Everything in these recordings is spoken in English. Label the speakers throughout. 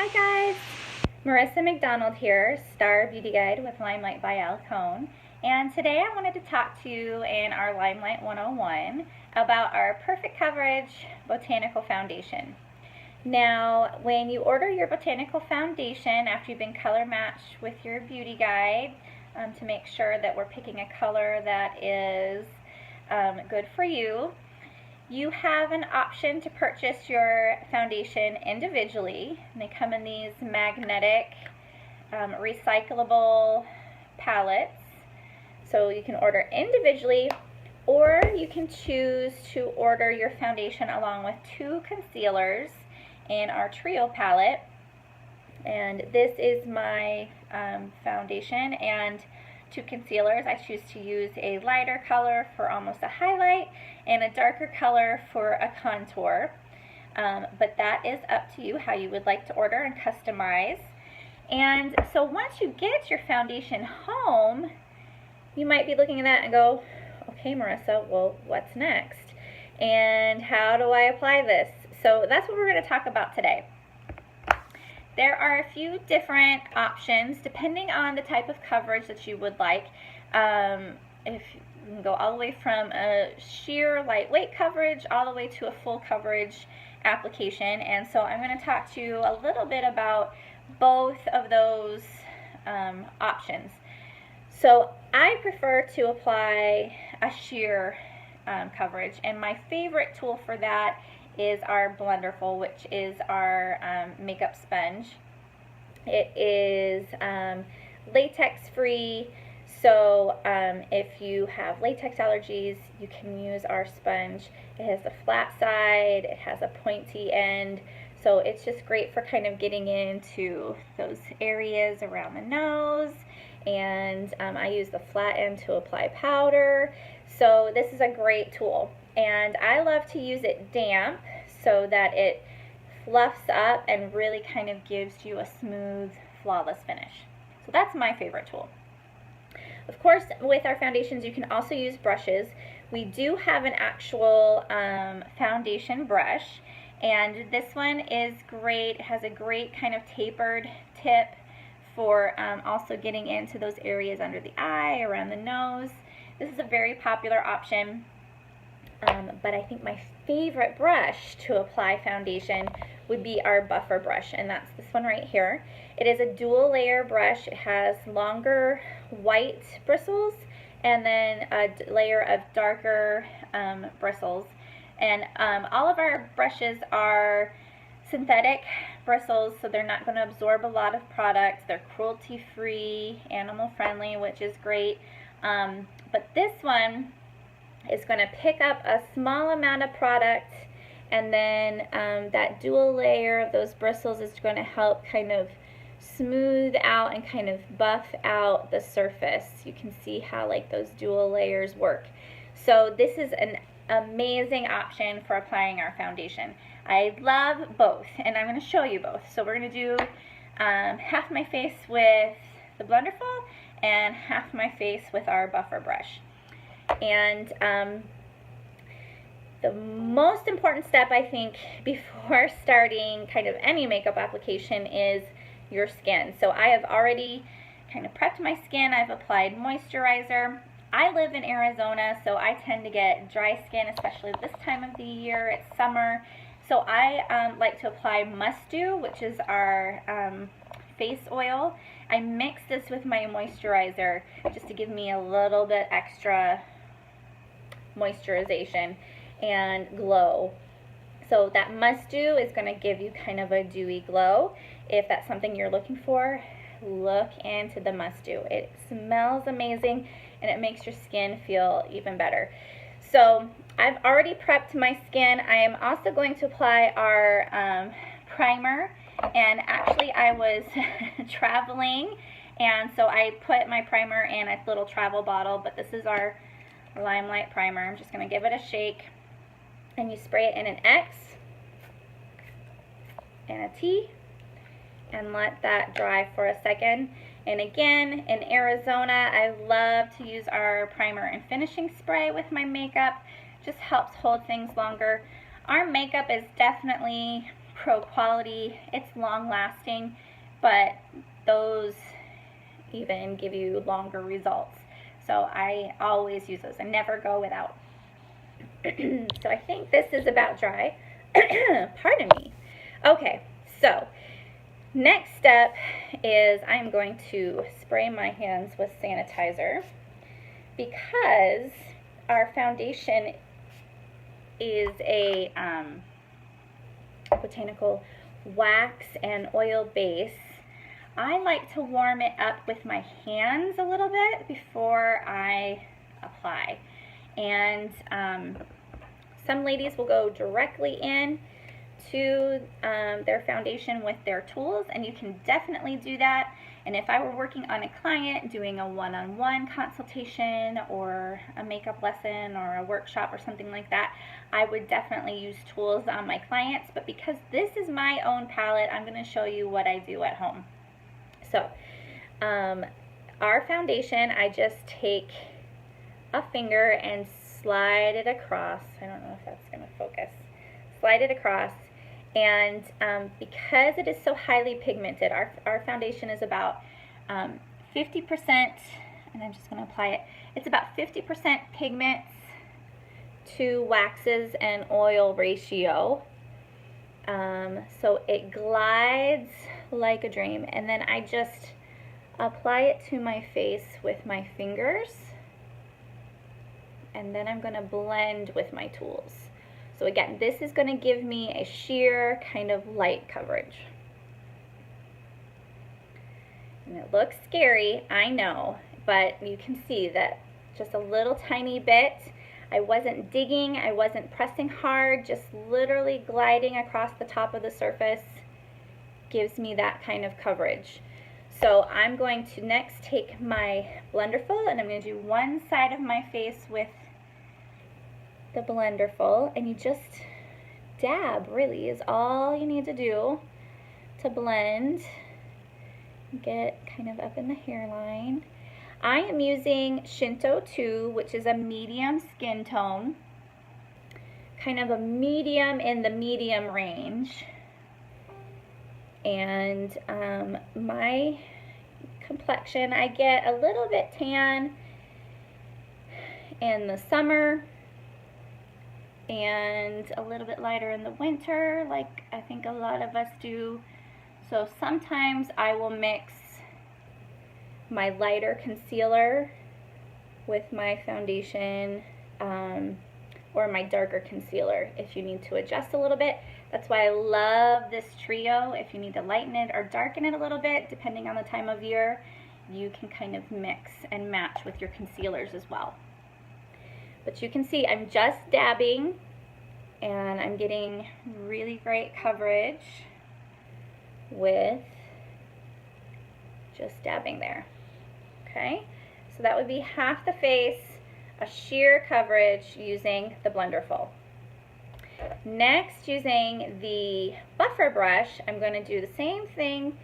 Speaker 1: Hi guys, Marissa McDonald here, Star Beauty Guide with LimeLight by Alcone. And today I wanted to talk to you in our LimeLight 101 about our Perfect Coverage Botanical Foundation. Now, when you order your Botanical Foundation after you've been color matched with your beauty guide to make sure that we're picking a color that is good for you, you have an option to purchase your foundation individually. And they come in these magnetic, recyclable palettes. So you can order individually, or you can choose to order your foundation along with 2 concealers in our trio palette. And this is my foundation and 2 concealers. I choose to use a lighter color for almost a highlight and a darker color for a contour. But that is up to you how you would like to order and customize. And so once you get your foundation home, you might be looking at that and go, okay, Marissa, well, what's next? And how do I apply this? So that's what we're going to talk about today. There are a few different options depending on the type of coverage that you would like. If you can go all the way from a sheer lightweight coverage all the way to a full coverage application. And so I'm going to talk to you a little bit about both of those options. So I prefer to apply a sheer coverage, and my favorite tool for that is our Blunderful, which is our makeup sponge. It is latex free, so if you have latex allergies, you can use our sponge. It has a flat side, it has a pointy end, so it's just great for kind of getting into those areas around the nose. And I use the flat end to apply powder. So this is a great tool. And I love to use it damp so that it fluffs up and really kind of gives you a smooth, flawless finish. So that's my favorite tool. Of course, with our foundations, you can also use brushes. We do have an actual foundation brush, and this one is great. It has a great kind of tapered tip for also getting into those areas under the eye, around the nose. This is a very popular option, but I think my favorite brush to apply foundation would be our buffer brush, and that's this one right here. It is a dual layer brush. It has longer white bristles and then a layer of darker bristles. And all of our brushes are synthetic bristles, so they're not going to absorb a lot of products. They're cruelty-free, animal-friendly, which is great. But this one is going to pick up a small amount of product, and then that dual layer of those bristles is going to help kind of smooth out and kind of buff out the surface. You can see how like those dual layers work. So this is an amazing option for applying our foundation. I love both, and I'm going to show you both. So we're going to do half my face with the Blunderful and half my face with our buffer brush. And the most important step, I think, before starting kind of any makeup application is your skin. So I have already kind of prepped my skin. I've applied moisturizer. I live in Arizona, so I tend to get dry skin, especially this time of the year. It's summer. So I like to apply Must Do, which is our face oil. I mix this with my moisturizer just to give me a little bit extra moisturization and glow. So that Must Do is going to give you kind of a dewy glow. If that's something you're looking for, look into the Must Do. It smells amazing and it makes your skin feel even better. So I've already prepped my skin. I am also going to apply our primer, and actually I was traveling, and so I put my primer in a little travel bottle, but this is our LimeLight primer. I'm just going to give it a shake, and you spray it in an X and a T and let that dry for a second. And again, in Arizona, I love to use our primer and finishing spray with my makeup. Just helps hold things longer. Our makeup is definitely Pro quality. It's long lasting, but those even give you longer results. So I always use those. I never go without. So I think this is about dry. Pardon me. Okay, so next step is I'm going to spray my hands with sanitizer because our foundation is a botanical wax and oil base. I like to warm it up with my hands a little bit before I apply. And some ladies will go directly in to their foundation with their tools, and you can definitely do that. And if I were working on a client doing a one-on-one consultation or a makeup lesson or a workshop or something like that, I would definitely use tools on my clients. But because this is my own palette, I'm going to show you what I do at home. So our foundation, I just take a finger and slide it across. I don't know if that's going to focus. Slide it across. And because it is so highly pigmented, our foundation is about 50%, and I'm just going to apply it. It's about 50% pigments to waxes and oil ratio. So it glides like a dream. And then I just apply it to my face with my fingers. And then I'm going to blend with my tools. So again, this is going to give me a sheer kind of light coverage. And it looks scary, I know, but you can see that just a little tiny bit. I wasn't digging, I wasn't pressing hard, just literally gliding across the top of the surface gives me that kind of coverage. So I'm going to next take my Blenderful and I'm going to do one side of my face with the Blenderful, and you just dab, really is all you need to do to blend. Get kind of up in the hairline. I am using Shinto 2, which is a medium skin tone, kind of a medium in the medium range. And my complexion, I get a little bit tan in the summer and a little bit lighter in the winter, like I think a lot of us do. So sometimes I will mix my lighter concealer with my foundation or my darker concealer if you need to adjust a little bit. That's why I love this trio. If you need to lighten it or darken it a little bit, depending on the time of year, you can kind of mix and match with your concealers as well. But you can see I'm just dabbing and I'm getting really great coverage with just dabbing there. Okay, so that would be half the face, a sheer coverage using the Blenderful. Next, using the buffer brush, I'm going to do the same thing.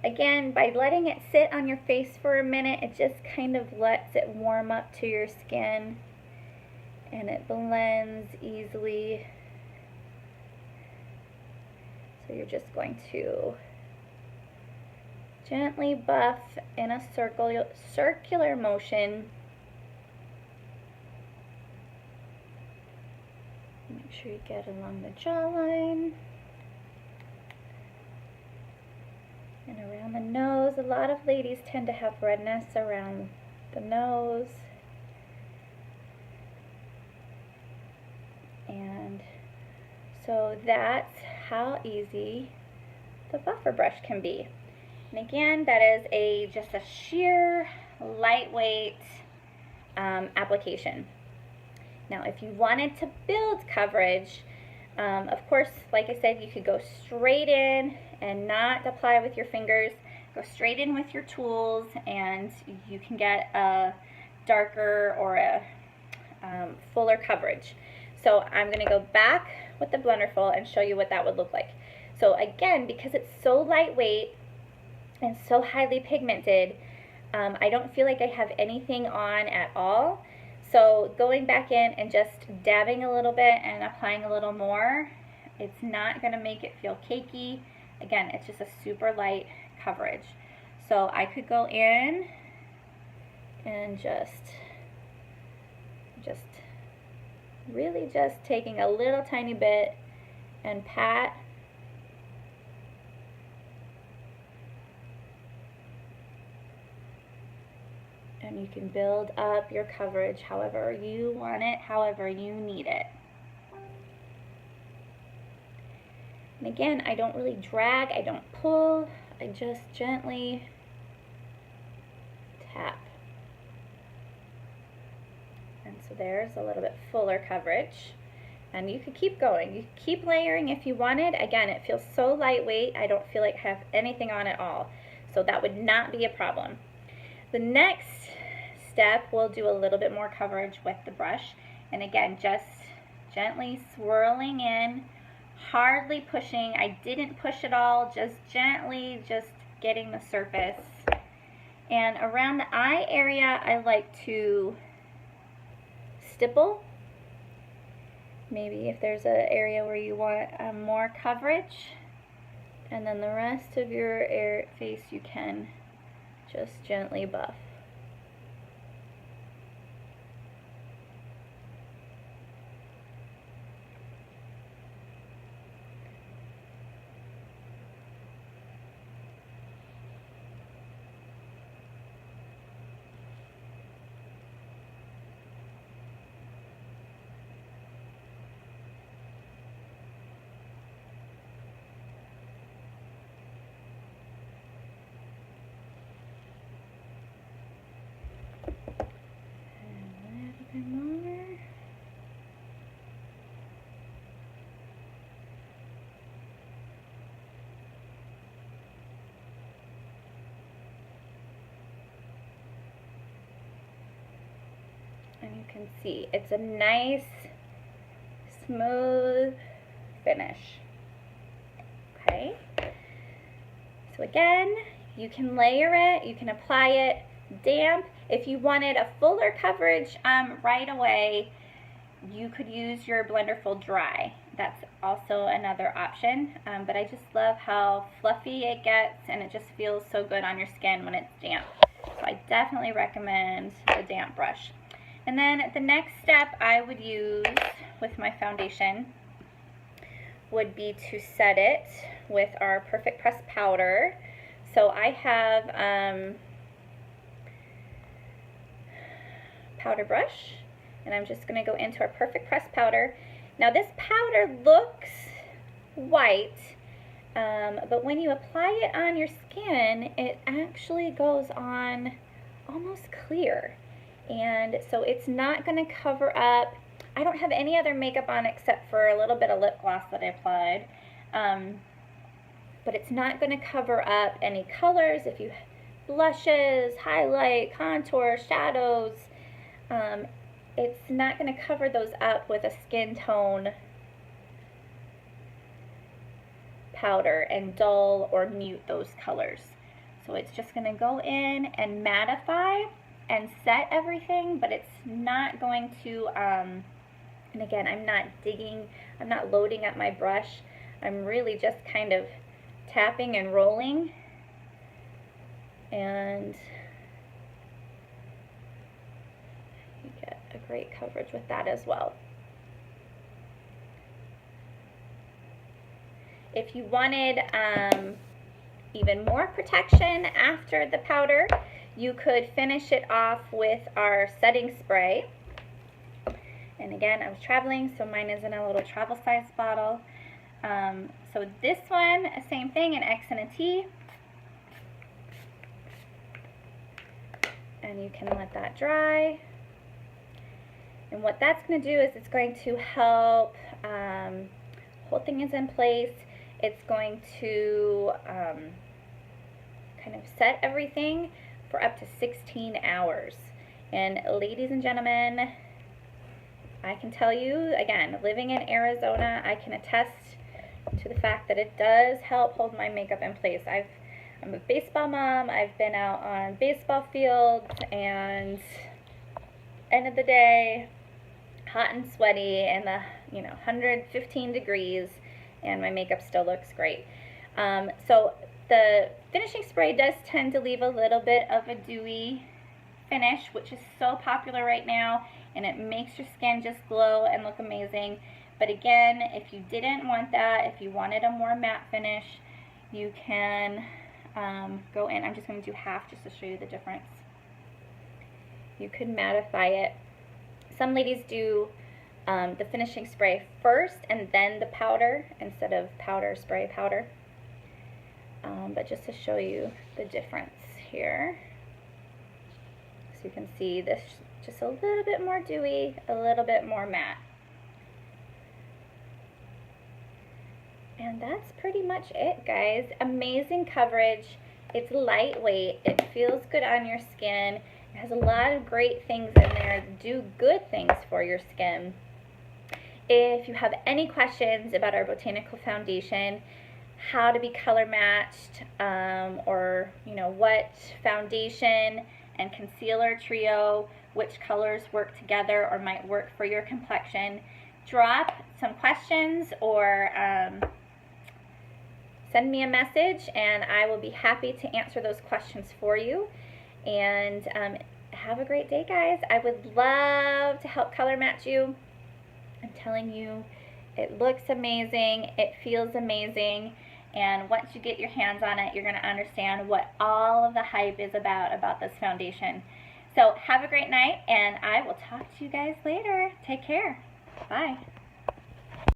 Speaker 1: Again, by letting it sit on your face for a minute, it just kind of lets it warm up to your skin and it blends easily. So you're just going to gently buff in a circular motion. Make sure you get along the jawline and around the nose. A lot of ladies tend to have redness around the nose. And so that's how easy the buffer brush can be. And again, that is just a sheer lightweight application. Now, if you wanted to build coverage, of course, like I said, you could go straight in and not apply with your fingers. Go straight in with your tools, and you can get a darker or a fuller coverage. So I'm going to go back with the Blenderful and show you what that would look like. So again, because it's so lightweight and so highly pigmented, I don't feel like I have anything on at all. So going back in and just dabbing a little bit and applying a little more It's not going to make it feel cakey. Again, it's just a super light coverage. So I could go in and just really just taking a little tiny bit and pat. And you can build up your coverage however you want it, however you need it. And again, I don't really drag, I don't pull, I just gently tap. And so there's a little bit fuller coverage. And you could keep going. You could keep layering if you wanted. Again, it feels so lightweight, I don't feel like I have anything on at all. So that would not be a problem. The next step, we'll do a little bit more coverage with the brush. And again, just gently swirling in, hardly pushing. I didn't push at all, just gently just getting the surface. And around the eye area, I like to stipple. Maybe if there's an area where you want more coverage. And then the rest of your face you can just gently buff. And you can see it's a nice, smooth finish. Okay. So again, you can layer it, you can apply it damp. If you wanted a fuller coverage right away, you could use your blender full dry. That's also another option, but I just love how fluffy it gets, and it just feels so good on your skin when it's damp. So I definitely recommend the damp brush. And then the next step I would use with my foundation would be to set it with our Perfect Press powder. So I have powder brush, and I'm just going to go into our Perfect Press powder. Now this powder looks white, but when you apply it on your skin, it actually goes on almost clear. And so it's not going to cover up. I don't have any other makeup on except for a little bit of lip gloss that I applied. But it's not going to cover up any colors. If you blushes, highlight, contour, shadows, it's not going to cover those up with a skin tone powder and dull or mute those colors. So it's just going to go in and mattify and set everything, but it's not going to, and again, I'm not digging, I'm not loading up my brush. I'm really just kind of tapping and rolling, and you get a great coverage with that as well. If you wanted even more protection after the powder, you could finish it off with our setting spray. And again, I was traveling, so mine is in a little travel size bottle. So this one, same thing, an X and a T. And you can let that dry. And what that's going to do is it's going to help, whole thing is in place. It's going to kind of set everything for up to 16 hours. And ladies and gentlemen, I can tell you, again, living in Arizona, I can attest to the fact that it does help hold my makeup in place. I'm a baseball mom. I've been out on baseball fields, and end of the day, hot and sweaty, and the 115 degrees, and my makeup still looks great. So the finishing spray does tend to leave a little bit of a dewy finish, which is so popular right now, and it makes your skin just glow and look amazing. But again, if you didn't want that, if you wanted a more matte finish, you can go in. I'm just going to do half just to show you the difference. You could mattify it. Some ladies do the finishing spray first and then the powder instead of powder, spray, powder. But just to show you the difference here. So you can see this just a little bit more dewy, a little bit more matte. And that's pretty much it, guys. Amazing coverage. It's lightweight. It feels good on your skin. It has a lot of great things in there that do good things for your skin. If you have any questions about our Botanical Foundation, how to be color matched, or what foundation and concealer trio, which colors work together or might work for your complexion, drop some questions or send me a message and I will be happy to answer those questions for you. And have a great day, guys. I would love to help color match you. I'm telling you, it looks amazing, it feels amazing, and once you get your hands on it, you're going to understand what all of the hype is about this foundation. So have a great night, and I will talk to you guys later. Take care. Bye.